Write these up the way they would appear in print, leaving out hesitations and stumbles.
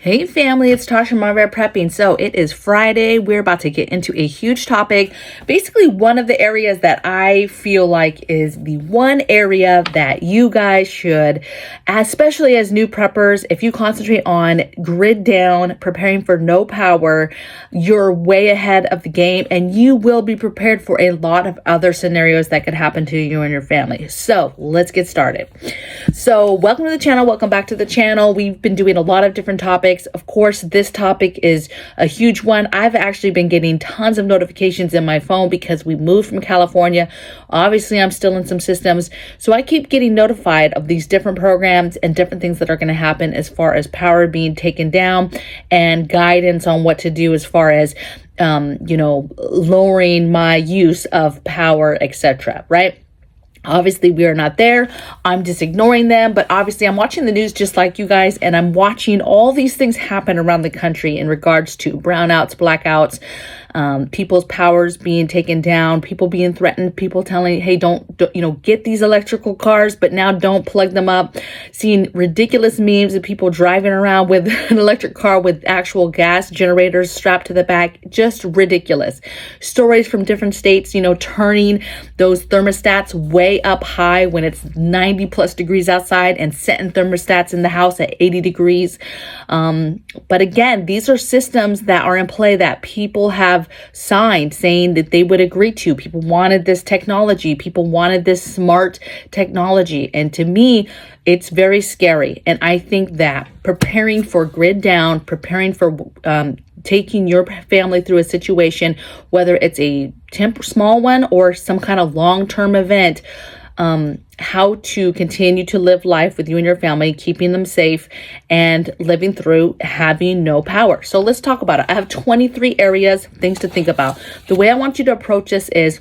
Hey family, it's Tasha MAMABEAR Prepping. So it is Friday. We're about to get into a huge topic. Basically, one of the areas that I feel like is the one area that you guys should, especially as new preppers, if you concentrate on grid down, preparing for no power, you're way ahead of the game and you will be prepared for a lot of other scenarios that could happen to you and your family. So let's get started. So welcome to the channel. Welcome back to the channel. We've been doing a lot of different topics. Of course, this topic is a huge one. I've actually been getting tons of notifications in my phone because we moved from California. Obviously, I'm still in some systems. So I keep getting notified of these different programs and different things that are going to happen as far as power being taken down and guidance on what to do as far as lowering my use of power, etc. Right? Obviously, we are not there. I'm just ignoring them. But obviously, I'm watching the news just like you guys. And I'm watching all these things happen around the country in regards to brownouts, blackouts, people's powers being taken down, people being threatened, people telling, hey, don't get these electrical cars, but now don't plug them up. Seeing ridiculous memes of people driving around with an electric car with actual gas generators strapped to the back. Just ridiculous. Stories from different states, turning those thermostats way up high when it's 90 plus degrees outside and setting thermostats in the house at 80 degrees. But again, these are systems that are in play that people have signed saying that they would agree to. People wanted this technology. People wanted this smart technology. And to me, it's very scary. And I think that preparing for grid down, preparing for taking your family through a situation, whether it's a small one or some kind of long-term event, how to continue to live life with you and your family, keeping them safe and living through having no power. So let's talk about it. I have 23 areas, things to think about. The way I want you to approach this is,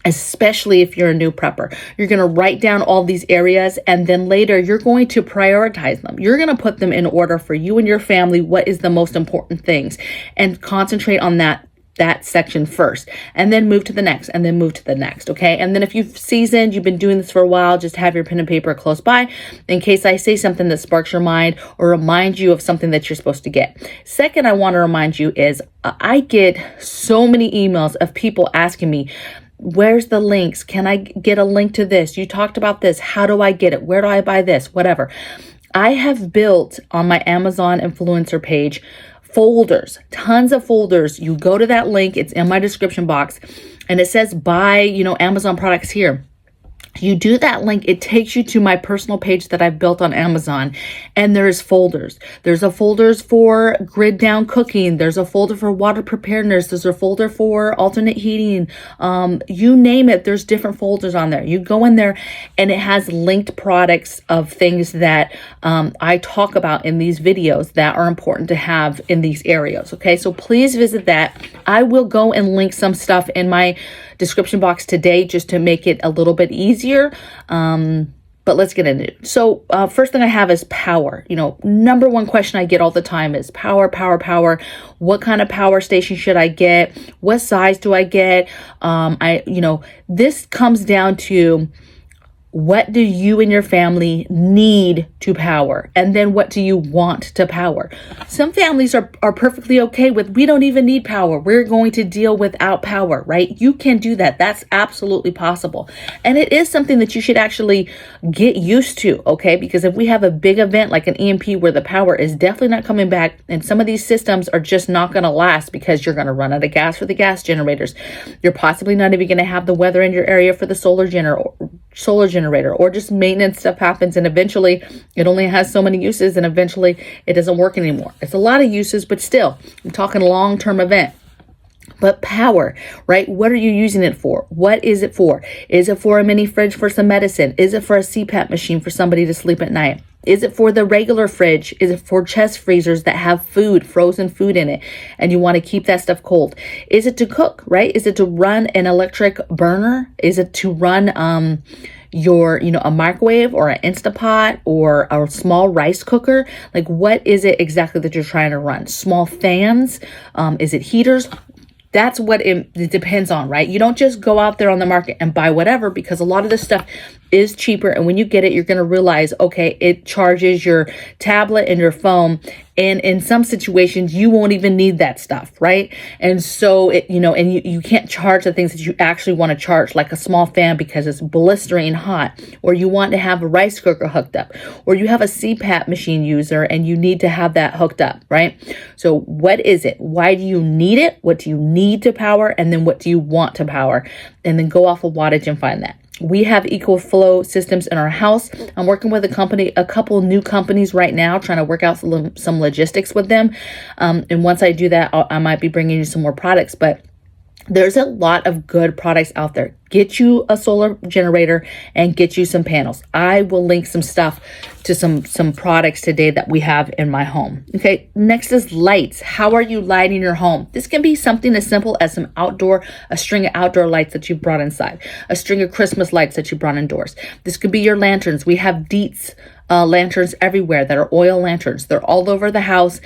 especially if you're a new prepper, you're going to write down all these areas and then later you're going to prioritize them. You're going to put them in order for you and your family. What is the most important things and concentrate on that section first, and then move to the next, and then move to the next. Okay. And then if you've seasoned, you've been doing this for a while, just have your pen and paper close by in case I say something that sparks your mind or reminds you of something that you're supposed to get. Second, I want to remind you is I get so many emails of people asking me, where's the links? Can I get a link to this? You talked about this. How do I get it? Where do I buy this? Whatever. I have built on my Amazon influencer page folders, tons of folders. You go to that link, it's in my description box, and it says buy, Amazon products here. You do that link, it takes you to my personal page that I've built on Amazon, and there's folders. There's a folders for grid down cooking. There's a folder for water preparedness. There's a folder for alternate heating. You name it, there's different folders on there. You go in there and it has linked products of things that I talk about in these videos that are important to have in these areas. Okay, so please visit that. I will go and link some stuff in my description box today just to make it a little bit easier. But let's get into it. So first thing I have is power. Number one question I get all the time is power. What kind of power station should I get? What size do I get? This comes down to, what do you and your family need to power? And then what do you want to power? Some families are perfectly okay with, we don't even need power. We're going to deal without power, right? You can do that. That's absolutely possible. And it is something that you should actually get used to, okay? Because if we have a big event like an EMP where the power is definitely not coming back, and some of these systems are just not going to last because you're going to run out of gas for the gas generators. You're possibly not even going to have the weather in your area for the solar generator, or just maintenance stuff happens and eventually it only has so many uses and eventually it doesn't work anymore. It's a lot of uses, but still, I'm talking long-term event. But power, right? What are you using it for? What is it for? Is it for a mini fridge for some medicine? Is it for a CPAP machine for somebody to sleep at night? Is it for the regular fridge? Is it for chest freezers that have food, frozen food in it, and you want to keep that stuff cold? Is it to cook, right? Is it to run an electric burner? Is it to run a microwave or an Instapot or a small rice cooker? Like, what is it exactly that you're trying to run? Small fans? Is it heaters? That's what it depends on, right? You don't just go out there on the market and buy whatever, because a lot of this stuff is cheaper. And when you get it, you're going to realize, okay, it charges your tablet and your phone And in some situations, you won't even need that stuff, right? And so, and you can't charge the things that you actually want to charge, like a small fan because it's blistering hot, or you want to have a rice cooker hooked up, or you have a CPAP machine user and you need to have that hooked up, right? So what is it? Why do you need it? What do you need to power? And then what do you want to power? And then go off of wattage and find that. We have equal flow systems in our house. I'm working with a couple new companies right now, trying to work out some logistics with them. And once I do that, I might be bringing you some more products, but there's a lot of good products out there. Get you a solar generator and get you some panels. I will link some stuff to some products today that we have in my home. Okay, next is lights. How are you lighting your home? This can be something as simple as a string of outdoor lights that you brought inside, a string of Christmas lights that you brought indoors. This could be your lanterns. We have Dietz lanterns everywhere that are oil lanterns. They're all over the house.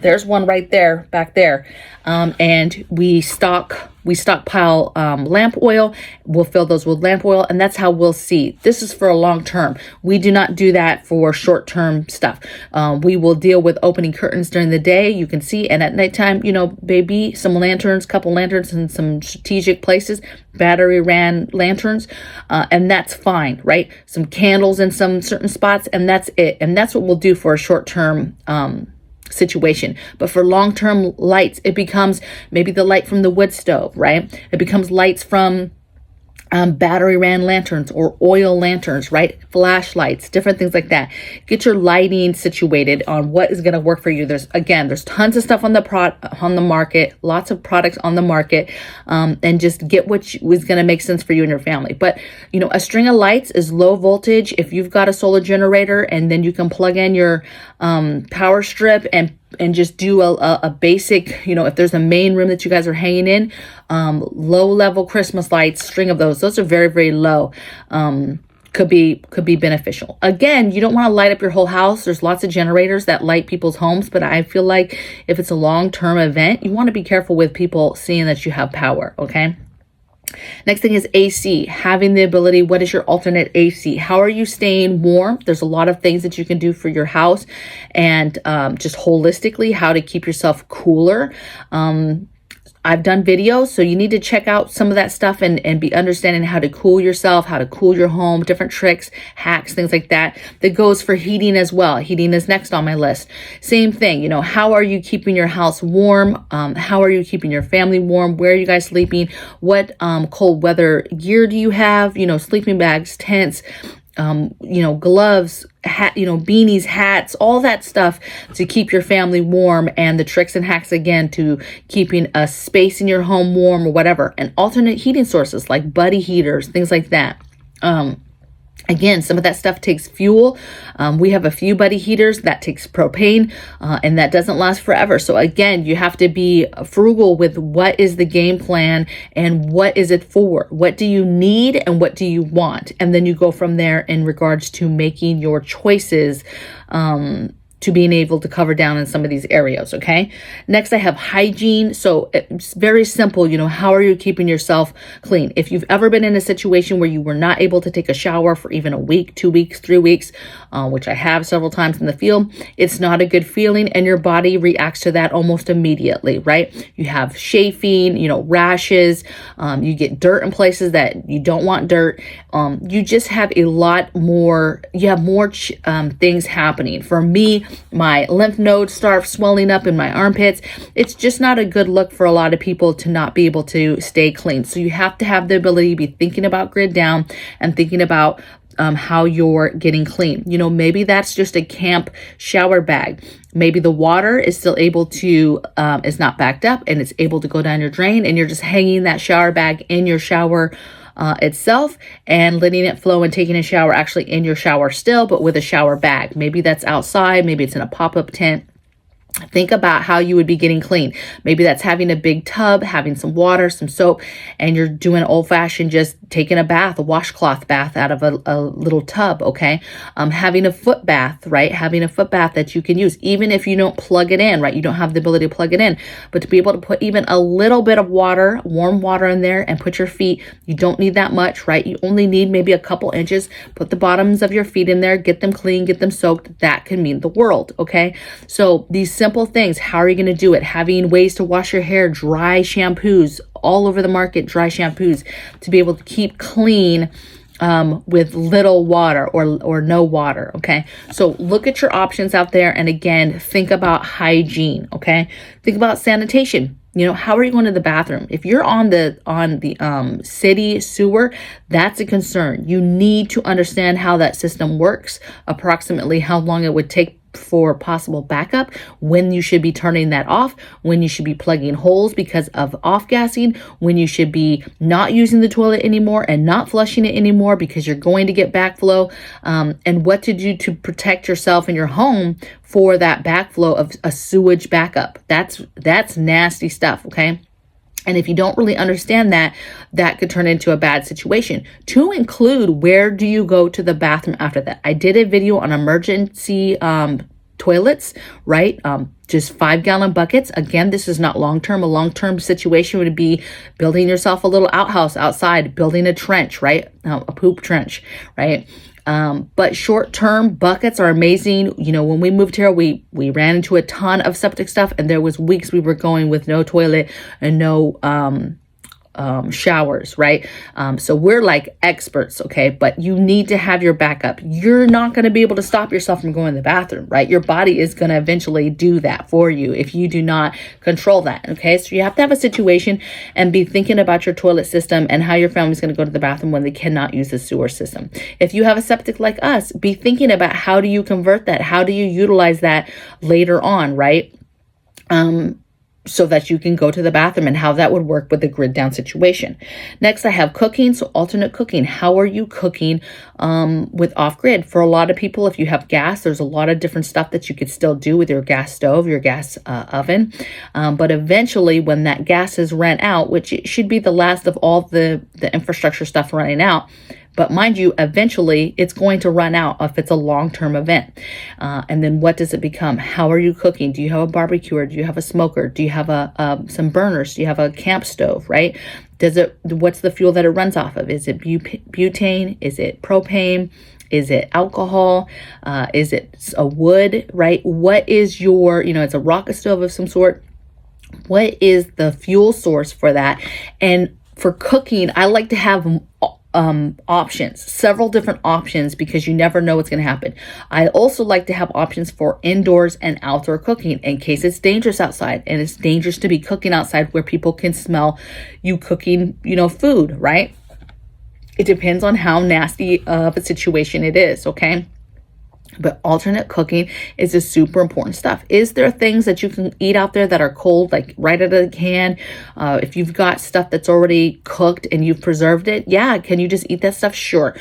There's one right there, back there. And we stockpile lamp oil. We'll fill those with lamp oil, and that's how we'll see. This is for a long term. We do not do that for short term stuff. We will deal with opening curtains during the day. You can see, and at nighttime, maybe some lanterns, couple lanterns in some strategic places, battery ran lanterns, and that's fine, right? Some candles in some certain spots, and that's it. And that's what we'll do for a short term situation. But for long-term lights, it becomes maybe the light from the wood stove, right? It becomes lights from battery ran lanterns or oil lanterns, right? Flashlights, different things like that. Get your lighting situated on what is going to work for you. There's tons of stuff on the market, lots of products on the market, and just get what is going to make sense for you and your family. But a string of lights is low voltage. If you've got a solar generator, and then you can plug in your power strip and just do a basic, if there's a main room that you guys are hanging in, low level Christmas lights, string of those are very, very low. Could be beneficial. Again, you don't want to light up your whole house. There's lots of generators that light people's homes, but I feel like if it's a long-term event, you want to be careful with people seeing that you have power, okay? Next thing is AC, having the ability. What is your alternate AC? How are you staying warm? There's a lot of things that you can do for your house, and just holistically how to keep yourself cooler. I've done videos, so you need to check out some of that stuff and be understanding how to cool yourself, how to cool your home, different tricks, hacks, things like that. That goes for heating as well. Heating is next on my list. Same thing, how are you keeping your house warm? How are you keeping your family warm? Where are you guys sleeping? What cold weather gear do you have? Sleeping bags, tents, gloves, hat, beanies, hats, all that stuff to keep your family warm, and the tricks and hacks again to keeping a space in your home warm or whatever, and alternate heating sources like buddy heaters, things like that. Again, some of that stuff takes fuel. We have a few buddy heaters that takes propane, and that doesn't last forever. So again, you have to be frugal with what is the game plan and what is it for? What do you need and what do you want? And then you go from there in regards to making your choices, to being able to cover down in some of these areas, okay? Next, I have hygiene. So it's very simple, how are you keeping yourself clean? If you've ever been in a situation where you were not able to take a shower for even a week, 2 weeks, 3 weeks, which I have several times in the field, it's not a good feeling, and your body reacts to that almost immediately, right? You have chafing, rashes, you get dirt in places that you don't want dirt. You just have more things happening. For me, my lymph nodes start swelling up in my armpits. It's just not a good look for a lot of people to not be able to stay clean. So you have to have the ability to be thinking about grid down and thinking about how you're getting clean. Maybe that's just a camp shower bag. Maybe the water is still able to, is not backed up and it's able to go down your drain, and you're just hanging that shower bag in your shower itself and letting it flow and taking a shower actually in your shower still, but with a shower bag. Maybe that's outside, maybe it's in a pop-up tent. Think about how you would be getting clean. Maybe that's having a big tub, having some water, some soap, and you're doing old-fashioned, just taking a bath, a washcloth bath out of a little tub, okay? Having a foot bath, right? Having a foot bath that you can use, even if you don't plug it in, right? You don't have the ability to plug it in, but to be able to put even a little bit of water, warm water in there and put your feet, you don't need that much, right? You only need maybe a couple inches. Put the bottoms of your feet in there, get them clean, get them soaked. That can mean the world, okay? So these simple things, how are you going to do it? Having ways to wash your hair, dry shampoos, all over the market, dry shampoos to be able to keep clean with little water or no water, okay? So look at your options out there. And again, think about hygiene, okay? Think about sanitation. You know, how are you going to the bathroom? If you're on the city sewer, that's a concern. You need to understand how that system works, approximately how long it would take for possible backup, when you should be turning that off, when you should be plugging holes because of off-gassing, when you should be not using the toilet anymore and not flushing it anymore because you're going to get backflow, and what to do to protect yourself and your home for that backflow of a sewage backup. That's nasty stuff, okay? And if you don't really understand that, that could turn into a bad situation. To include, where do you go to the bathroom after that? I did a video on emergency toilets, right? Just 5-gallon buckets. Again, this is not long-term. A long-term situation would be building yourself a little outhouse outside, building a trench, right? A poop trench, right? But short-term buckets are amazing. You know, when we moved here, we ran into a ton of septic stuff, and there was weeks we were going with no toilet and no showers, right? So we're like experts, okay? But you need to have your backup. You're not going to be able to stop yourself from going to the bathroom, right? Your body is going to eventually do that for you if you do not control that, okay? So you have to have a situation and be thinking about your toilet system and how your family's going to go to the bathroom when they cannot use the sewer system. If you have a septic like us, be thinking about how do you convert that? How do you utilize that later on, right? So that you can go to the bathroom, and how that would work with the grid down situation. Next, I have cooking. So alternate cooking. How are you cooking with off grid? For a lot of people, if you have gas, there's a lot of different stuff that you could still do with your gas stove, your gas oven. But eventually when that gas is ran out, which it should be the last of all the infrastructure stuff running out, but mind you, eventually it's going to run out if it's a long-term event. And then what does it become? How are you cooking? Do you have a barbecue? Do you have a smoker? Do you have some burners? Do you have a camp stove, right? What's the fuel that it runs off of? Is it butane? Is it propane? Is it alcohol? Is it a wood, right? What is your, it's a rocket stove of some sort. What is the fuel source for that? And for cooking, I like to have options, several different options, because you never know what's going to happen. I also like to have options for indoors and outdoor cooking in case it's dangerous outside, and it's dangerous to be cooking outside where people can smell you cooking, food, right? It depends on how nasty of a situation it is, okay? But alternate cooking is a super important stuff. Is there things that you can eat out there that are cold, like right out of the can? If you've got stuff that's already cooked and you've preserved it, yeah, can you just eat that stuff? Sure.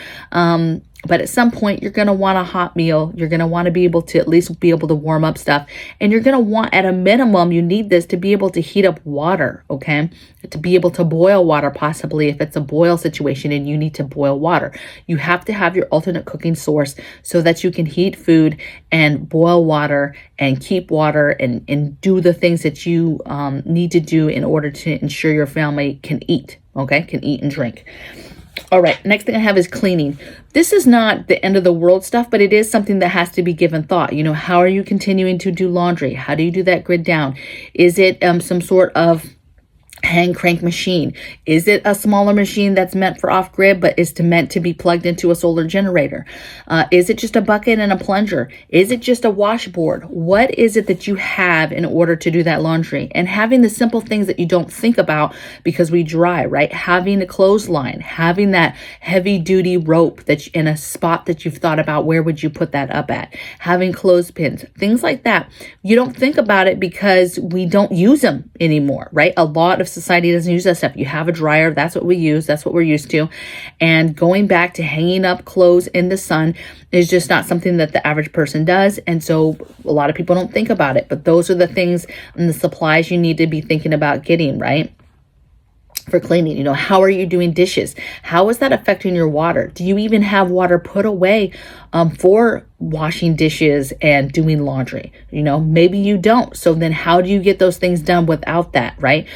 But at some point, you're going to want a hot meal. You're going to want to be able to at least be able to warm up stuff. And you're going to want, at a minimum, you need this to be able to heat up water, okay? To be able to boil water, possibly, if it's a boil situation and you need to boil water. You have to have your alternate cooking source so that you can heat food and boil water and keep water and do the things that you need to do in order to ensure your family can eat, okay? Can eat and drink. All right, next thing I have is cleaning. This is not the end of the world stuff, but it is something that has to be given thought. How are you continuing to do laundry? How do you do that grid down? Is it some sort of hand crank machine? Is it a smaller machine that's meant for off grid but is meant to be plugged into a solar generator? Is it just a bucket and a plunger? Is it just a washboard? What is it that you have in order to do that laundry? And having the simple things that you don't think about because we dry, right? Having a clothesline, having that heavy duty rope that's in a spot that you've thought about, where would you put that up at? Having clothespins, things like that. You don't think about it because we don't use them anymore, right? A lot of of society doesn't use that stuff. You have a dryer. That's what we use. That's what we're used to. And going back to hanging up clothes in the sun is just not something that the average person does. And so a lot of people don't think about it. But those are the things and the supplies you need to be thinking about getting, right? For cleaning. How are you doing dishes? How is that affecting your water? Do you even have water put away for washing dishes and doing laundry? Maybe you don't. So then how do you get those things done without that, right?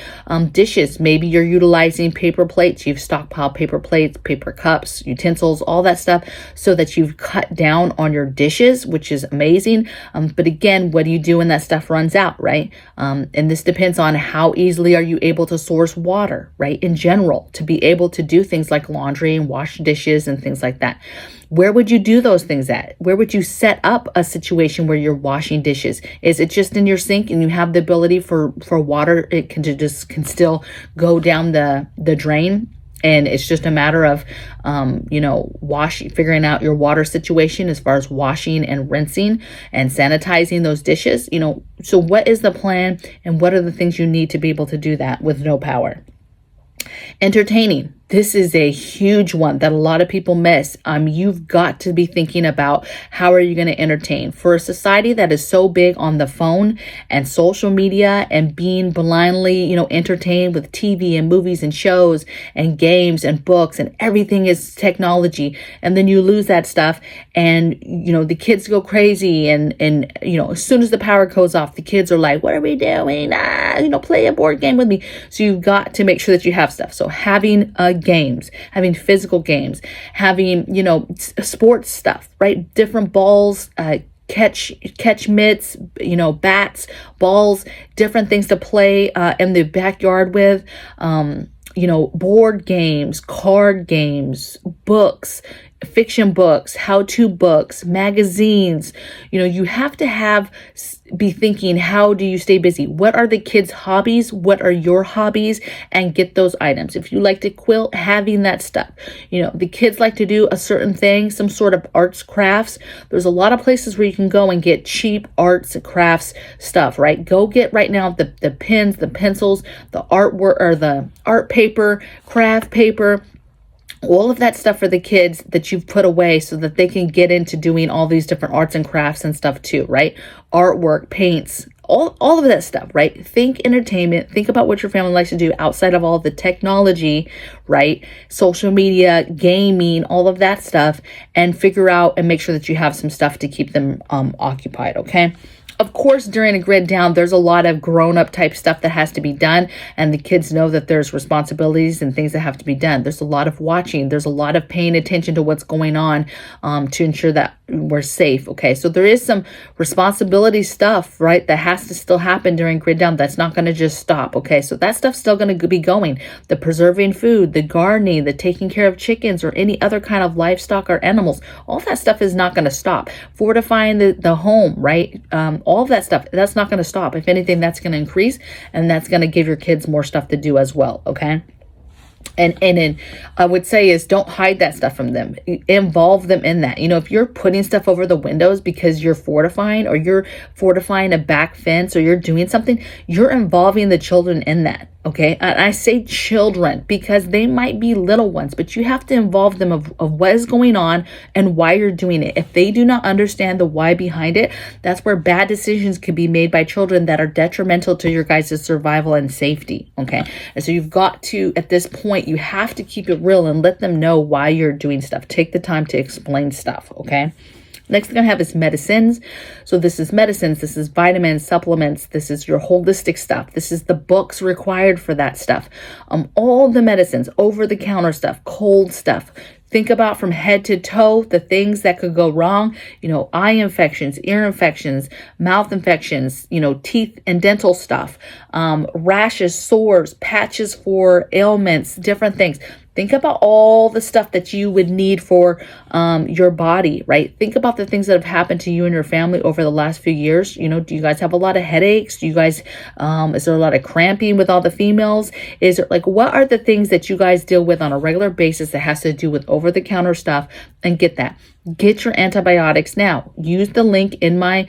Dishes, maybe you're utilizing paper plates. You've stockpiled paper plates, paper cups, utensils, all that stuff, so that you've cut down on your dishes, which is amazing. But again, what do you do when that stuff runs out, right? And this depends on how easily are you able to source water, right? In general, to be able to do things like laundry and wash dishes and things like that. Where would you do those things at? Where would you set up a situation where you're washing dishes? Is it just in your sink and you have the ability for water? It can still go down the drain. And it's just a matter of, figuring out your water situation as far as washing and rinsing and sanitizing those dishes. So what is the plan and what are the things you need to be able to do that with no power? Entertaining. This is a huge one that a lot of people miss. You've got to be thinking about how are you going to entertain. For a society that is so big on the phone and social media and being blindly, entertained with TV and movies and shows and games and books and everything is technology. And then you lose that stuff and, the kids go crazy and as soon as the power goes off, the kids are like, what are we doing? Play a board game with me. So you've got to make sure that you have stuff. So having games, having physical games, having, sports stuff, right? Different balls, catch mitts, bats, balls, different things to play in the backyard with, board games, card games, books, fiction books, how-to books, magazines. You have to be thinking, how do you stay busy? What are the kids' hobbies? What are your hobbies? And get those items. If you like to quilt, having that stuff. The kids like to do a certain thing, some sort of arts, crafts. There's a lot of places where you can go and get cheap arts and crafts stuff, right? Go get right now the pens, the pencils, the artwork or the art paper, craft paper, all of that stuff for the kids that you've put away so that they can get into doing all these different arts and crafts and stuff too, right? Artwork, paints, all of that stuff, right? Think entertainment. Think about what your family likes to do outside of all the technology, right? Social media, gaming, all of that stuff, and figure out and make sure that you have some stuff to keep them occupied, okay? Of course, during a grid down, there's a lot of grown-up type stuff that has to be done, and the kids know that there's responsibilities and things that have to be done. There's a lot of watching. There's a lot of paying attention to what's going on to ensure that we're safe, okay? So there is some responsibility stuff, right, that has to still happen during grid down. That's not going to just stop, okay? So that stuff's still going to be going. The preserving food, the gardening, the taking care of chickens or any other kind of livestock or animals, all that stuff is not going to stop. Fortifying the home, right? All of that stuff, that's not going to stop. If anything, that's going to increase, and that's going to give your kids more stuff to do as well, okay? And I would say is don't hide that stuff from them. Involve them in that. If you're putting stuff over the windows because you're fortifying or you're fortifying a back fence or you're doing something, you're involving the children in that. Okay. And I say children because they might be little ones, but you have to involve them of what is going on and why you're doing it. If they do not understand the why behind it, that's where bad decisions could be made by children that are detrimental to your guys' survival and safety. Okay. And so you've got to, at this point, you have to keep it real and let them know why you're doing stuff. Take the time to explain stuff. Okay. Next thing I have is medicines. So this is medicines, this is vitamins, supplements, this is your holistic stuff. This is the books required for that stuff. All the medicines, over-the-counter stuff, cold stuff. Think about from head to toe the things that could go wrong, eye infections, ear infections, mouth infections, teeth and dental stuff, rashes, sores, patches for ailments, different things. Think about all the stuff that you would need for your body, right? Think about the things that have happened to you and your family over the last few years. You know, do you guys have a lot of headaches? Do you guys, is there a lot of cramping with all the females? Is it like, what are the things that you guys deal with on a regular basis that has to do with over-the-counter stuff? And get that. Get your antibiotics now. Use the link in my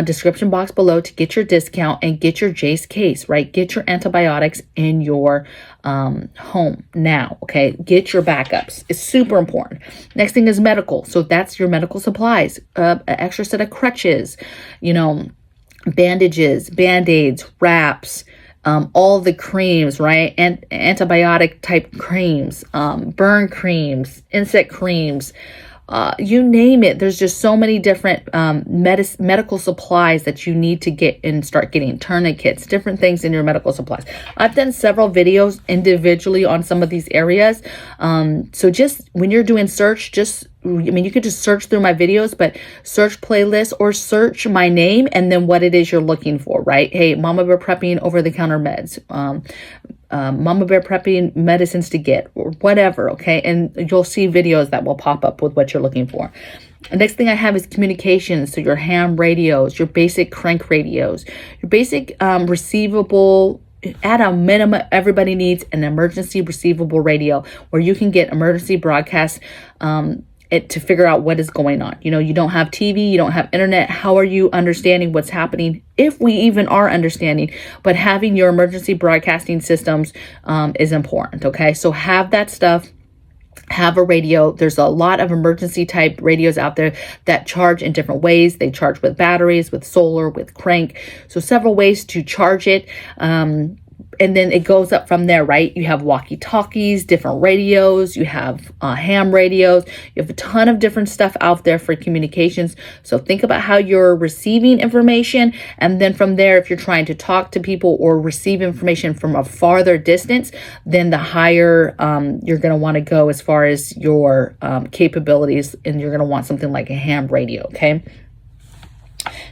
description box below to get your discount and get your JASE case, right? Get your antibiotics in your home now, okay? Get your backups. It's super important. Next thing is medical. So that's your medical supplies, an extra set of crutches, you know, bandages, Band-Aids, wraps, all the creams, right? And antibiotic type creams, burn creams, insect creams, you name it. There's just so many different medical supplies that you need to get and start getting, tourniquets, different things in your medical supplies. I've done several videos individually on some of these areas. So just when you're doing search, you could just search through my videos, but search playlist or search my name and then what it is you're looking for, right? Hey, Mama Bear prepping over-the-counter meds, Mama Bear prepping medicines to get, or whatever, okay? And you'll see videos that will pop up with what you're looking for. The next thing I have is communications. So your ham radios, your basic crank radios, your basic receivable. At a minimum, everybody needs an emergency receivable radio where you can get emergency broadcasts to figure out what is going on. You know, you don't have TV, you don't have internet. How are you understanding what's happening? If we even are understanding, but having your emergency broadcasting systems is important. Okay. So have that stuff. Have a radio. There's a lot of emergency type radios out there that charge in different ways. They charge with batteries, with solar, with crank. So several ways to charge it. And then it goes up from there, right? You have walkie-talkies, different radios, you have ham radios, you have a ton of different stuff out there for communications. So think about how you're receiving information. And then from there, if you're trying to talk to people or receive information from a farther distance, then the higher you're going to want to go as far as your capabilities. And you're going to want something like a ham radio, okay?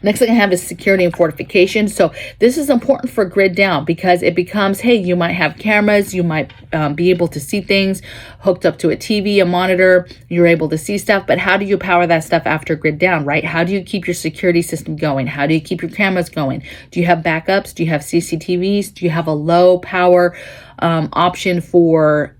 Next thing I have is security and fortification. So this is important for grid down because it becomes, hey, you might have cameras, you might be able to see things hooked up to a TV, a monitor, you're able to see stuff, but how do you power that stuff after grid down, right? How do you keep your security system going? How do you keep your cameras going? Do you have backups? Do you have CCTVs? Do you have a low power option for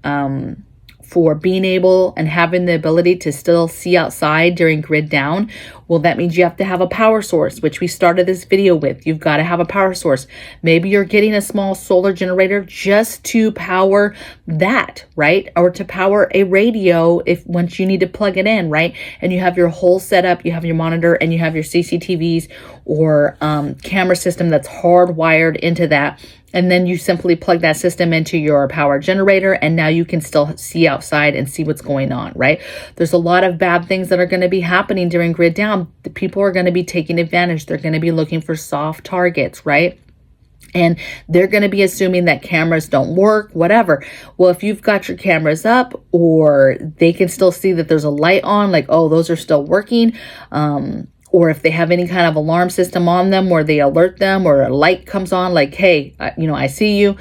being able and having the ability to still see outside during grid down? Well, that means you have to have a power source, which we started this video with. You've got to have a power source. Maybe you're getting a small solar generator just to power that, right? Or to power a radio if once you need to plug it in, right? And you have your whole setup, you have your monitor and you have your CCTVs or camera system that's hardwired into that. And then you simply plug that system into your power generator and now you can still see outside and see what's going on, right? There's a lot of bad things that are going to be happening during grid down. The people are going to be taking advantage. They're going to be looking for soft targets, right? And they're going to be assuming that cameras don't work, whatever. Well, if you've got your cameras up or they can still see that there's a light on, like, oh, those are still working, or if they have any kind of alarm system on them where they alert them or a light comes on like, hey, I see you,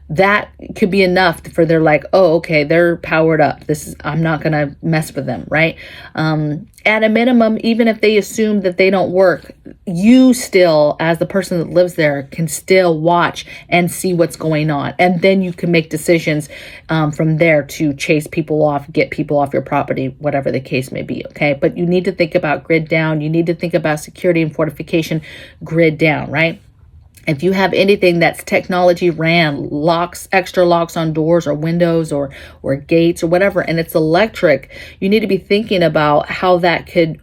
that could be enough for they're like, oh, okay, they're powered up. I'm not going to mess with them, right? At a minimum, even if they assume that they don't work, you still, as the person that lives there, can still watch and see what's going on. And then you can make decisions from there to chase people off, get people off your property, whatever the case may be, okay? But you need to think about grid down. You need to think about security and fortification grid down, right? If you have anything that's technology ran, locks, extra locks on doors or windows or gates or whatever, and it's electric, you need to be thinking about how that could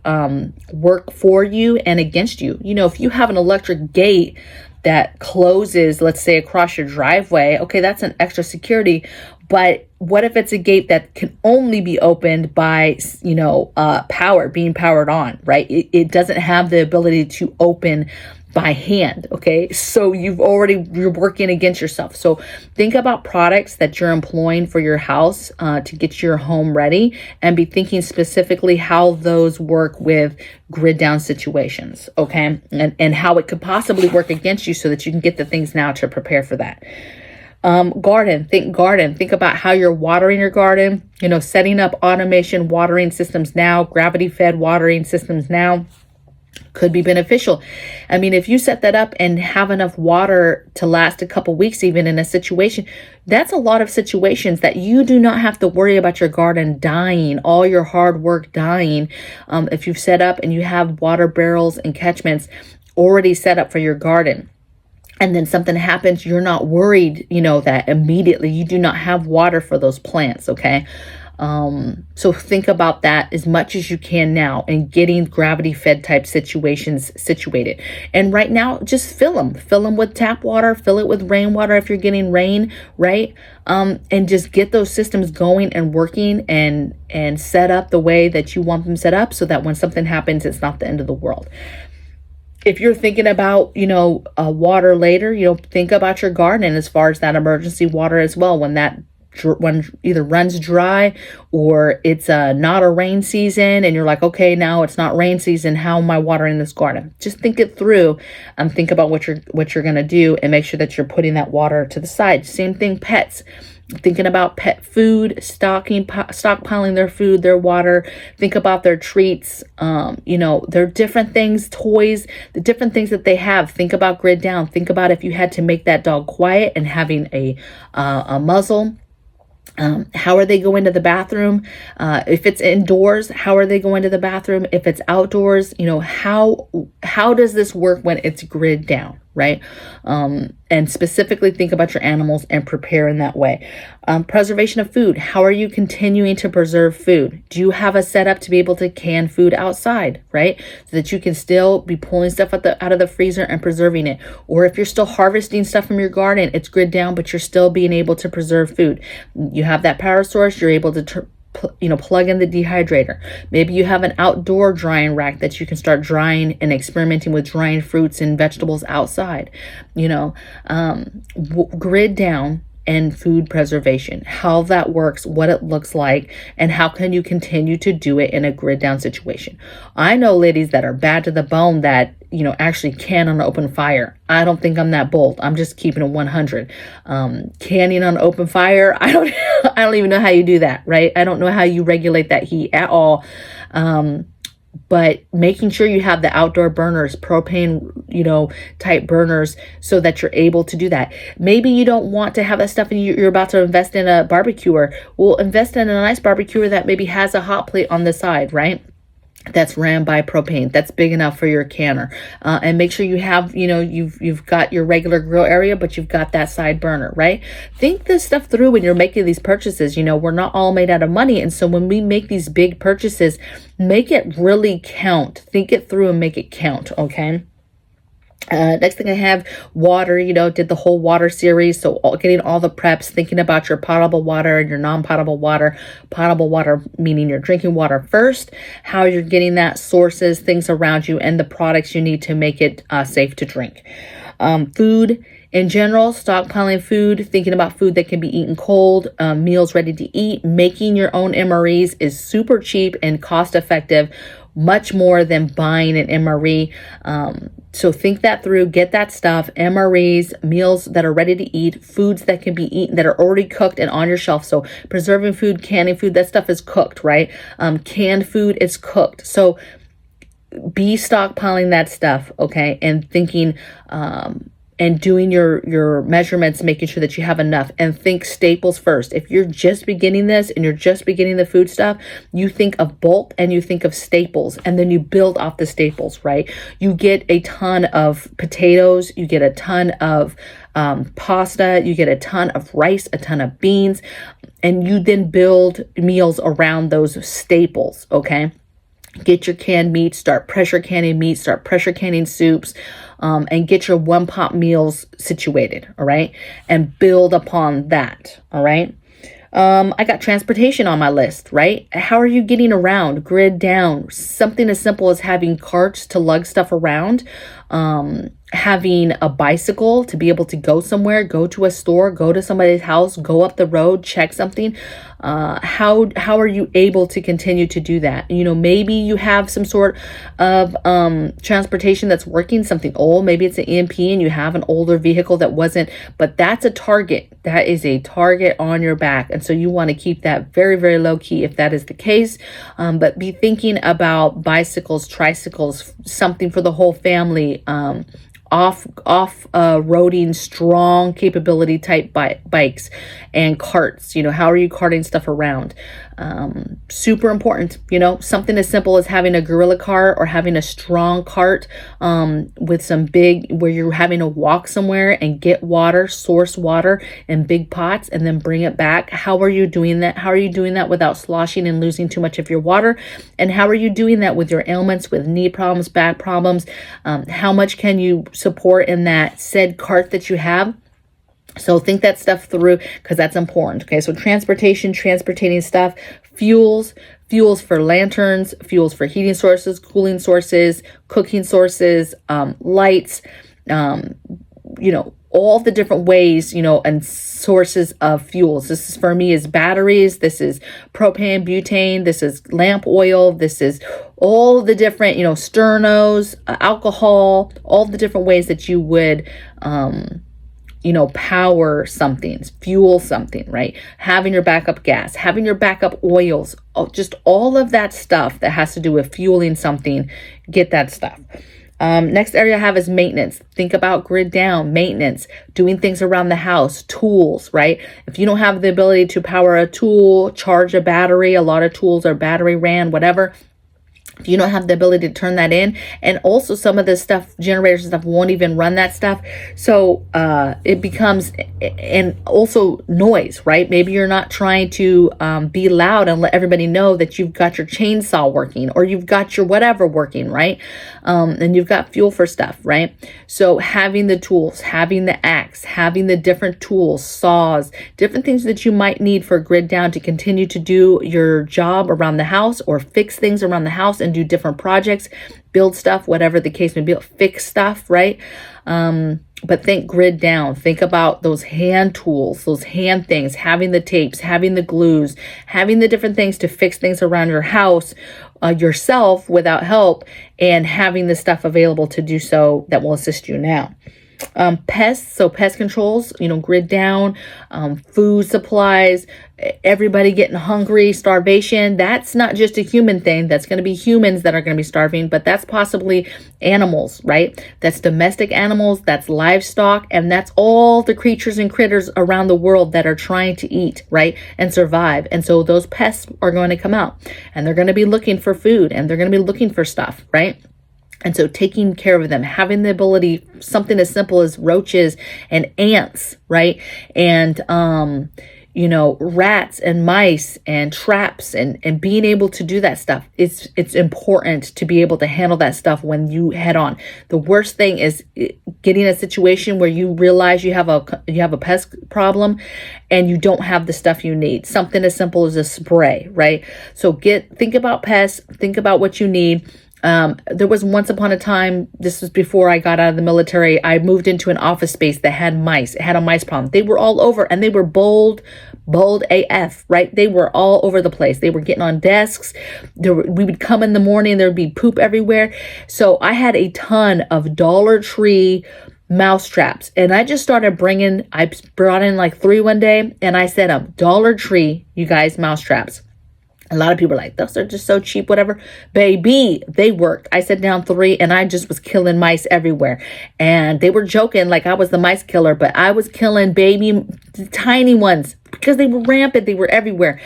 work for you and against you. You know, if you have an electric gate that closes, let's say across your driveway, okay, that's an extra security. But what if it's a gate that can only be opened by, being powered on, right? It doesn't have the ability to open by hand. Okay. So you're working against yourself. So think about products that you're employing for your house to get your home ready and be thinking specifically how those work with grid down situations. Okay. And how it could possibly work against you so that you can get the things now to prepare for that. Garden, think about how you're watering your garden, setting up automation watering systems now, gravity fed watering systems now could be beneficial. I mean, if you set that up and have enough water to last a couple weeks, even in a situation, that's a lot of situations that you do not have to worry about your garden dying, all your hard work dying. If you've set up and you have water barrels and catchments already set up for your garden, and then something happens, you're not worried, that immediately you do not have water for those plants. Okay. So think about that as much as you can now and getting gravity fed type situations situated. And right now, just fill them with tap water, fill it with rainwater if you're getting rain, right? And just get those systems going and working and set up the way that you want them set up so that when something happens, it's not the end of the world. If you're thinking about, water later, think about your garden as far as that emergency water as well. When either runs dry or it's not a rain season and you're like, okay, now it's not rain season. How am I watering this garden? Just think it through and think about what you're going to do and make sure that you're putting that water to the side. Same thing, pets. Thinking about pet food, stockpiling their food, their water. Think about their treats, their different things, toys, the different things that they have. Think about grid down. Think about if you had to make that dog quiet and having a muzzle. How are they going to the bathroom? If it's indoors, how are they going to the bathroom? If it's outdoors, how does this work when it's grid down, right? And specifically think about your animals and prepare in that way. Preservation of food. How are you continuing to preserve food? Do you have a setup to be able to can food outside, right? So that you can still be pulling stuff out of the freezer and preserving it. Or if you're still harvesting stuff from your garden, it's grid down, but you're still being able to preserve food. You have that power source, you're able to plug in the dehydrator. Maybe you have an outdoor drying rack that you can start drying and experimenting with drying fruits and vegetables outside. Grid down and food preservation, how that works, what it looks like, and how can you continue to do it in a grid down situation. I know ladies that are bad to the bone that actually can on open fire. I don't think I'm that bold. I'm just keeping it 100. Canning on open fire, I don't even know how you do that, right? I don't know how you regulate that heat at all. But making sure you have the outdoor burners, propane, type burners so that you're able to do that. Maybe you don't want to have that stuff and you're about to invest in a barbecuer. Well, invest in a nice barbecuer that maybe has a hot plate on the side, right? That's ran by propane. That's big enough for your canner. And make sure you have, you've got your regular grill area, but you've got that side burner, right? Think this stuff through when you're making these purchases. We're not all made out of money. And so when we make these big purchases, make it really count. Think it through and make it count, okay? Next thing I have water, did the whole water series. So getting all the preps, thinking about your potable water and your non-potable water. Potable water meaning you're drinking water first, how you're getting that, sources, things around you, and the products you need to make it safe to drink. Food in general, stockpiling food, thinking about food that can be eaten cold, meals ready to eat. Making your own MREs is super cheap and cost effective, much more than buying an MRE. So think that through, get that stuff, MREs, meals that are ready to eat, foods that can be eaten that are already cooked and on your shelf. So preserving food, canning food, that stuff is cooked, right? Canned food is cooked. So be stockpiling that stuff, okay? And thinking, and doing your measurements, making sure that you have enough, and think staples first. If you're just beginning this and you're just beginning the food stuff, you think of bulk and you think of staples, and then you build off the staples, right? You get a ton of potatoes, you get a ton of pasta, you get a ton of rice, a ton of beans, and you then build meals around those staples, okay? Get your canned meat, start pressure canning meat, start pressure canning soups, and get your one pot meals situated, all right? And build upon that, all right? I got transportation on my list, right? How are you getting around? Grid down. Something as simple as having carts to lug stuff around. having a bicycle to be able to go somewhere, go to a store, go to somebody's house, go up the road, check something. How are you able to continue to do that? You know, maybe you have some sort of transportation that's working, something old. Maybe it's an EMP and you have an older vehicle that wasn't, but that's a target. That is a target on your back. And so you want to keep that very, very low key if that is the case. But be thinking about bicycles, tricycles, something for the whole family, roading, strong capability type bikes and carts. You know, how are you carting stuff around? Super important. You know, something as simple as having a gorilla cart or having a strong cart with some big, where you're having to walk somewhere and get water, source water in big pots and then bring it back. How are you doing that? How are you doing that without sloshing and losing too much of your water? And how are you doing that with your ailments, with knee problems, back problems? How much can you support in that said cart that you have? So think that stuff through, because that's important. Okay, so transportating stuff, fuels for lanterns, fuels for heating sources, cooling sources, cooking sources, lights, you know, all the different ways, you know, and sources of fuels. This is, for me, is batteries. This is propane, butane. This is lamp oil. This is all the different, you know, sternos, alcohol, all the different ways that you would, you know, power something, fuel something, right? Having your backup gas, having your backup oils, just all of that stuff that has to do with fueling something, get that stuff. Next area I have is maintenance. Think about grid down, maintenance, doing things around the house, tools, right? If you don't have the ability to power a tool, charge a battery, a lot of tools are battery ran, whatever. If you don't have the ability to turn that in, and also some of the stuff, generators and stuff won't even run that stuff. So it becomes, and also noise, right? Maybe you're not trying to be loud and let everybody know that you've got your chainsaw working or you've got your whatever working, right? And you've got fuel for stuff, right? So having the tools, having the axe, having the different tools, saws, different things that you might need for grid down to continue to do your job around the house or fix things around the house and do different projects, build stuff, whatever the case may be, fix stuff, right? But think grid down. Think about those hand tools, those hand things, having the tapes, having the glues, having the different things to fix things around your house yourself without help, and having the stuff available to do so that will assist you now. Pests, so pest controls, you know, grid down, food supplies, everybody getting hungry, starvation. That's not just a human thing. That's going to be humans that are going to be starving, but that's possibly animals, right? That's domestic animals, that's livestock, and that's all the creatures and critters around the world that are trying to eat, right, and survive. And so those pests are going to come out, and they're going to be looking for food, and they're going to be looking for stuff, right? And so taking care of them, having the ability, something as simple as roaches and ants, right? And, you know, rats and mice and traps and being able to do that stuff. It's important to be able to handle that stuff when you head on. The worst thing is getting a situation where you realize you have a pest problem and you don't have the stuff you need. Something as simple as a spray, right? So think about pests, think about what you need. There was once upon a time, this was before I got out of the military, I moved into an office space that had mice. It had a mice problem. They were all over, and they were bold AF, right? They were all over the place. They were getting on desks. We would come in the morning, there would be poop everywhere. So I had a ton of Dollar Tree mouse traps, and I just started I brought in like 3 one day, and I said, Dollar Tree, you guys, mouse traps. A lot of people are like, those are just so cheap, whatever. Baby, they worked. I set down 3 and I just was killing mice everywhere. And they were joking like I was the mice killer, but I was killing baby, tiny ones because they were rampant. They were everywhere.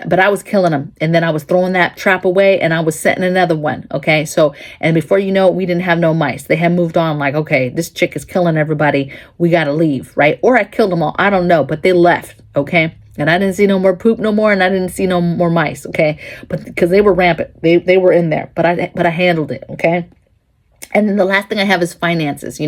But I was killing them. And then I was throwing that trap away and I was setting another one. Okay. So, and before you know it, we didn't have no mice. They had moved on like, okay, this chick is killing everybody. We got to leave. Right. Or I killed them all. I don't know, but they left. Okay. And I didn't see no more poop no more, and I didn't see no more mice, okay? But because they were rampant. They were in there, but I handled it, okay? And then the last thing I have is finances.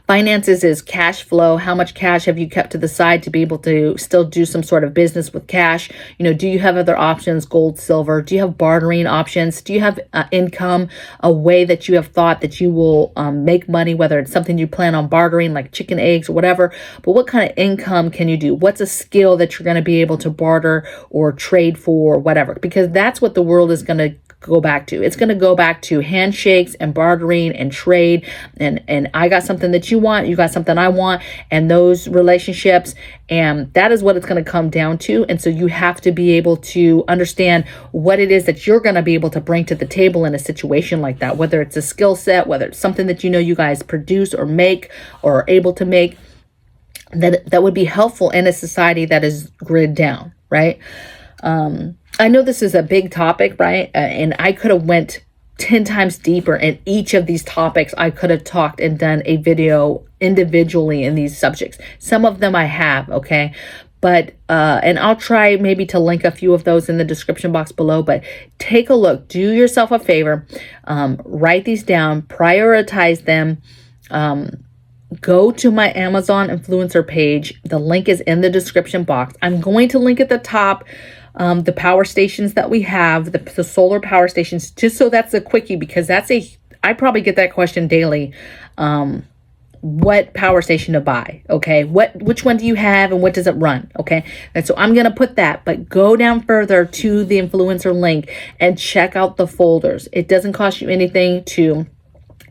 Finances is cash flow. How much cash have you kept to the side to be able to still do some sort of business with cash? Do you have other options, gold, silver? Do you have bartering options? Do you have income, a way that you have thought that you will make money, whether it's something you plan on bartering like chicken, eggs, or whatever? But what kind of income can you do? What's a skill that you're going to be able to barter or trade for, whatever? Because that's what the world is going to go back to. It's going to go back to handshakes and bartering and trade, and I got something that you want, you got something I want, and those relationships, and that is what it's going to come down to. And so you have to be able to understand what it is that you're going to be able to bring to the table in a situation like that, whether it's a skill set, whether it's something that you guys produce or make or are able to make, that would be helpful in a society that is grid down, right? I know this is a big topic, right? And I could have went 10 times deeper in each of these topics. I could have talked and done a video individually in these subjects. Some of them I have, okay? But, and I'll try maybe to link a few of those in the description box below, but take a look, do yourself a favor, write these down, prioritize them, go to my Amazon influencer page. The link is in the description box. I'm going to link at the top the power stations that we have, the solar power stations, just so that's a quickie, because I probably get that question daily. What power station to buy? Okay. Which one do you have and what does it run? Okay. And so I'm going to put that, but go down further to the influencer link and check out the folders. It doesn't cost you anything to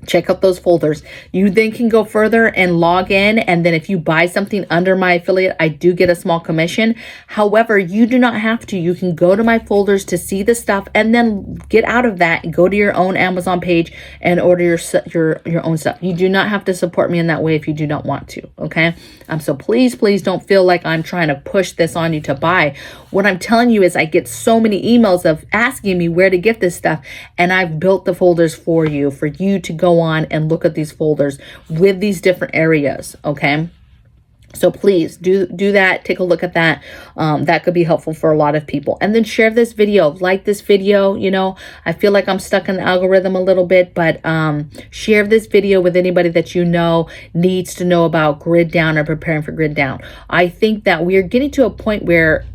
check out those folders. You then can go further and log in. And then if you buy something under my affiliate, I do get a small commission. However, you do not have to. You can go to my folders to see the stuff and then get out of that and go to your own Amazon page and order your own stuff. You do not have to support me in that way if you do not want to. Okay. So please don't feel like I'm trying to push this on you to buy. What I'm telling you is I get so many emails of asking me where to get this stuff. And I've built the folders for you to go on and look at these folders with these different areas. Okay. So please do that. Take a look at that. That could be helpful for a lot of people. And then share this video, like this video. I feel like I'm stuck in the algorithm a little bit, but share this video with anybody that needs to know about grid down or preparing for grid down. I think that we're getting to a point where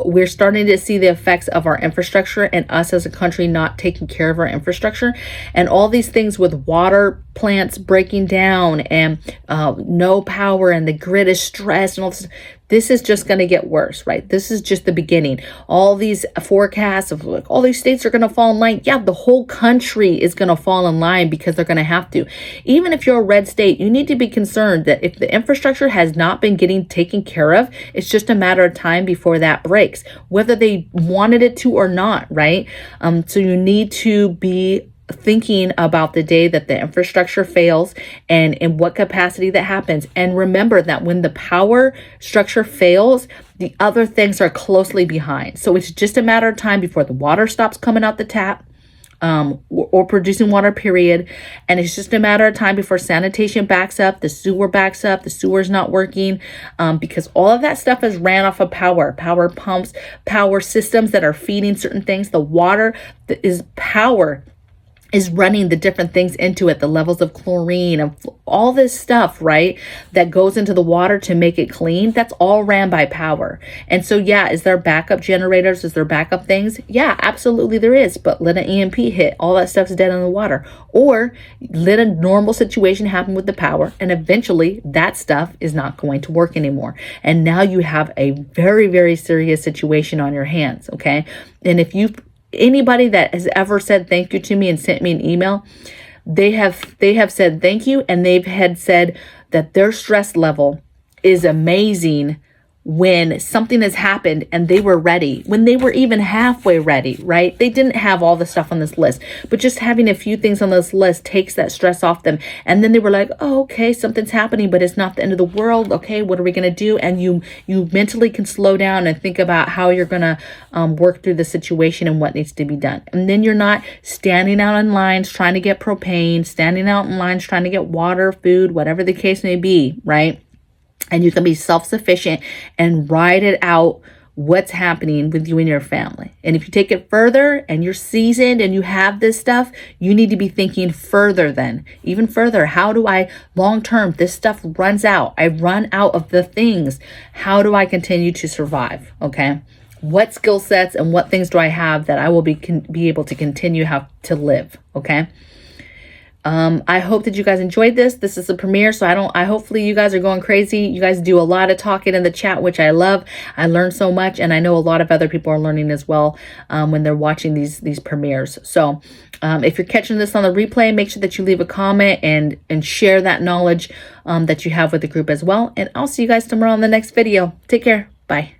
we're starting to see the effects of our infrastructure and us as a country not taking care of our infrastructure, and all these things with water plants breaking down and no power, and the grid is stressed and all this. This is just going to get worse, right? This is just the beginning. All these forecasts of like all these states are going to fall in line. Yeah, the whole country is going to fall in line because they're going to have to. Even if you're a red state, you need to be concerned that if the infrastructure has not been getting taken care of, it's just a matter of time before that breaks, whether they wanted it to or not, right? So you need to be thinking about the day that the infrastructure fails and in what capacity that happens. And remember that when the power structure fails, the other things are closely behind. So it's just a matter of time before the water stops coming out the tap, or producing water, period. And it's just a matter of time before sanitation backs up, the sewer backs up, the sewer's not working, because all of that stuff is ran off of power pumps, power systems that are feeding certain things. The water is power is running the different things into it, the levels of chlorine and all this stuff, right, that goes into the water to make it clean. That's all ran by power. And so, yeah, is there backup generators? Is there backup things? Yeah, absolutely there is. But let an EMP hit, all that stuff's dead in the water. Or let a normal situation happen with the power, and eventually that stuff is not going to work anymore. And now you have a very, very serious situation on your hands, okay? And if anybody that has ever said thank you to me and sent me an email, they have said thank you, and they've had said that their stress level is amazing when something has happened and they were ready, when they were even halfway ready, right? They didn't have all the stuff on this list, but just having a few things on this list takes that stress off them. And then they were like, oh, okay, something's happening, but it's not the end of the world. Okay, what are we going to do? And you mentally can slow down and think about how you're going to work through the situation and what needs to be done. And then you're not standing out in lines trying to get propane, standing out in lines trying to get water, food, whatever the case may be, right? And you can be self-sufficient and ride it out what's happening with you and your family. And if you take it further and you're seasoned and you have this stuff, you need to be thinking further then, even further. How do I long-term, this stuff runs out. I run out of the things. How do I continue to survive? Okay. What skill sets and what things do I have that I will be able to continue how to live? Okay. I hope that you guys enjoyed this. This is a premiere, so hopefully you guys are going crazy. You guys do a lot of talking in the chat, which I love. I learned so much, and I know a lot of other people are learning as well when they're watching these premieres. So if you're catching this on the replay, make sure that you leave a comment and share that knowledge that you have with the group as well. And I'll see you guys tomorrow on the next video. Take care. Bye.